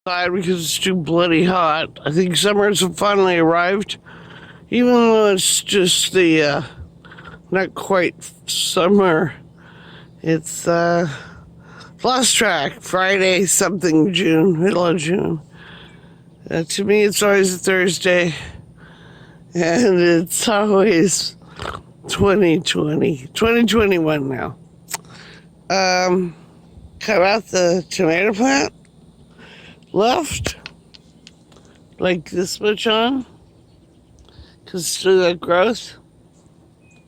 Because it's too bloody hot. I think summer's finally arrived, even though it's just the not quite summer. It's lost track. Friday something June, middle of June. To me, it's always a Thursday, and it's always 2021 now. Cut out the tomato plant. Left like this much on because still got growth.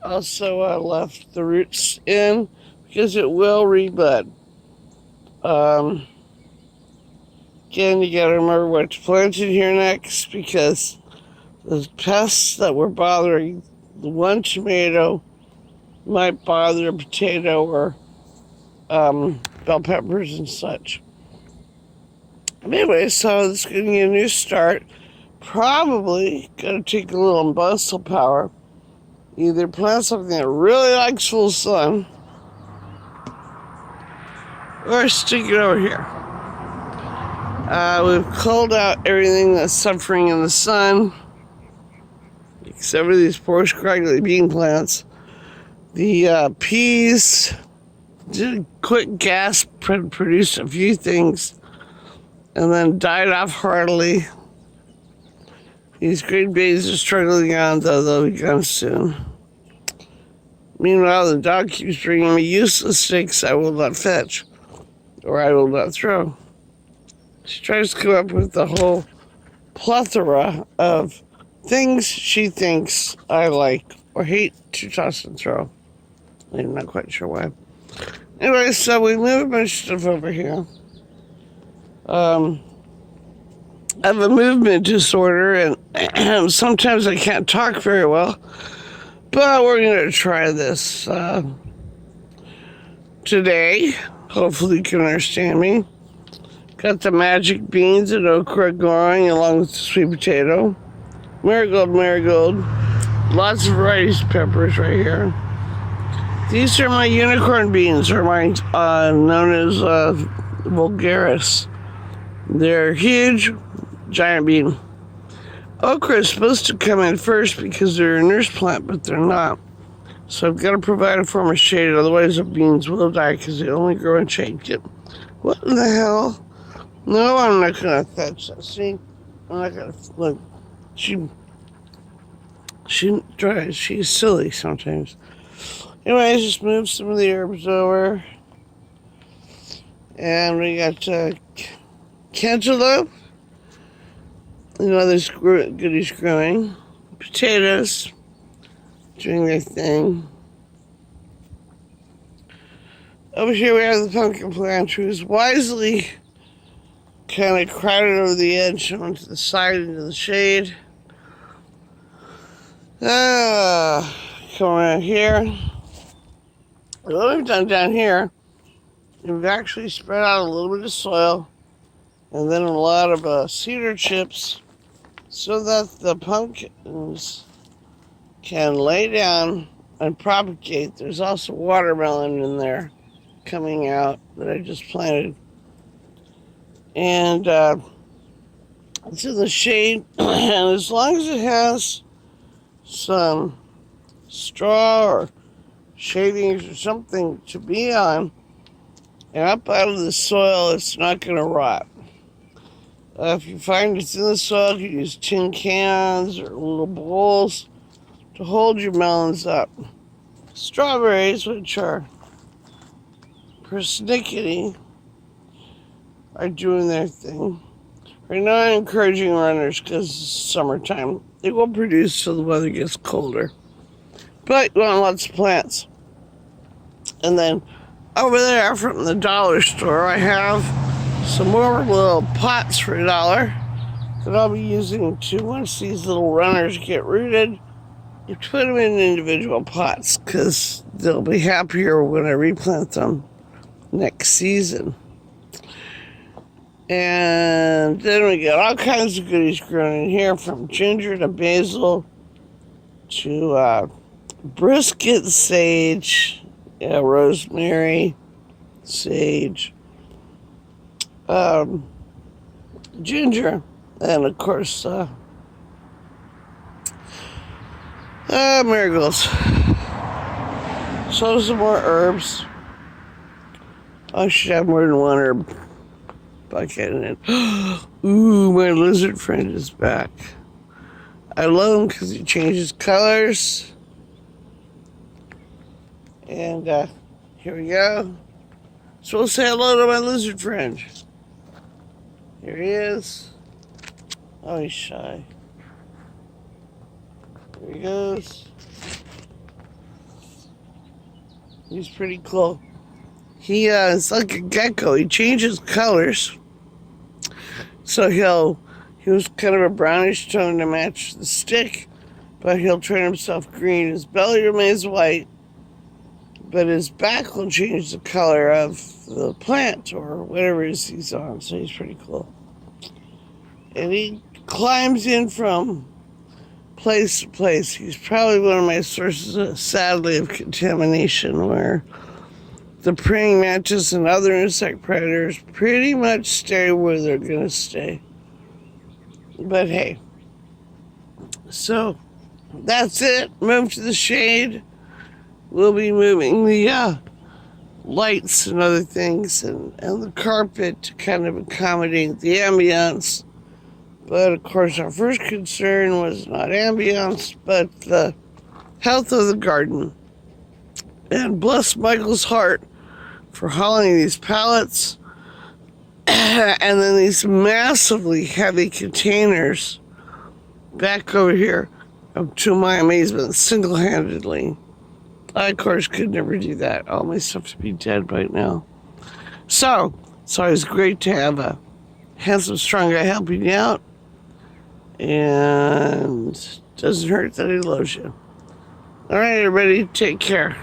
Also, left the roots in because it will rebud. Again, you gotta remember what to plant in here next because the pests that were bothering the one tomato might bother a potato or bell peppers and such. Anyway, so it's going to be a new start. Probably going to take a little muscle power. Either plant something that really likes full sun, or stick it over here. We've culled out everything that's suffering in the sun, except for these poor scraggly bean plants. The peas did a quick gasp, produced a few things, and then died off heartily. These green beans are struggling on, though they'll be gone soon. Meanwhile, the dog keeps bringing me useless sticks I will not fetch, or I will not throw. She tries to come up with a whole plethora of things she thinks I like or hate to toss and throw. I'm not quite sure why. Anyway, so we move a bunch of stuff over here. I have a movement disorder, and sometimes I can't talk very well. But we're going to try this today. Hopefully you can understand me. Got the magic beans and okra going along with the sweet potato. Marigold. Lots of varieties of peppers right here. These are my unicorn beans, or my known as vulgaris. They're huge, giant bean. Okra is supposed to come in first because they're a nurse plant, but they're not. So I've got to provide a form of shade, otherwise the beans will die because they only grow in shade. What in the hell? No, I'm not going to fetch that. See? I'm not going to... Look. She's silly sometimes. Anyways, just move some of the herbs over. And we got cantaloupe. And other goodies growing. Potatoes doing their thing. Over here we have the pumpkin plant, who's wisely kind of crowded over the edge onto the side into the shade. Come around here. What we've done down here, we've actually spread out a little bit of soil and then a lot of cedar chips so that the pumpkins can lay down and propagate. There's also watermelon in there coming out that I just planted. And it's in the shade, and as long as it has some straw or shavings or something to be on, and up out of the soil, it's not going to rot. If you find it's in the soil, you can use tin cans or little bowls to hold your melons up. Strawberries, which are persnickety, are doing their thing. Right now I'm encouraging runners because it's summertime. They will produce till the weather gets colder. But you want lots of plants. And then over there from the dollar store, I have some more little pots for $1 that I'll be using to, once these little runners get rooted, you put them in individual pots because they'll be happier when I replant them next season. And then we got all kinds of goodies growing in here, from ginger to basil to brisket, sage, rosemary, sage. ginger, and of course, marigolds. So some more herbs. I should have more than one herb bucket in it. Ooh, my lizard friend is back. I love him because he changes colors. And here we go. So we'll say hello to my lizard friend. Here he is. Oh, he's shy. There he goes. He's pretty cool. He is like a gecko. He changes colors. So he was kind of a brownish tone to match the stick, but he'll turn himself green. His belly remains white, but his back will change the color of the plant or whatever it is he's on. So he's pretty cool. And he climbs in from place to place. He's probably one of my sources, sadly, of contamination, where the praying mantis and other insect predators pretty much stay where they're going to stay. But hey, so that's it. Move to the shade. We'll be moving the lights and other things and the carpet to kind of accommodate the ambience. But of course, our first concern was not ambience, but the health of the garden. And bless Michael's heart for hauling these pallets and then these massively heavy containers back over here, to my amazement, single-handedly. I, of course, could never do that. All my stuff would be dead right now. So, it's always great to have a handsome, strong guy helping you out. And doesn't hurt that he loves you. All right, everybody, take care.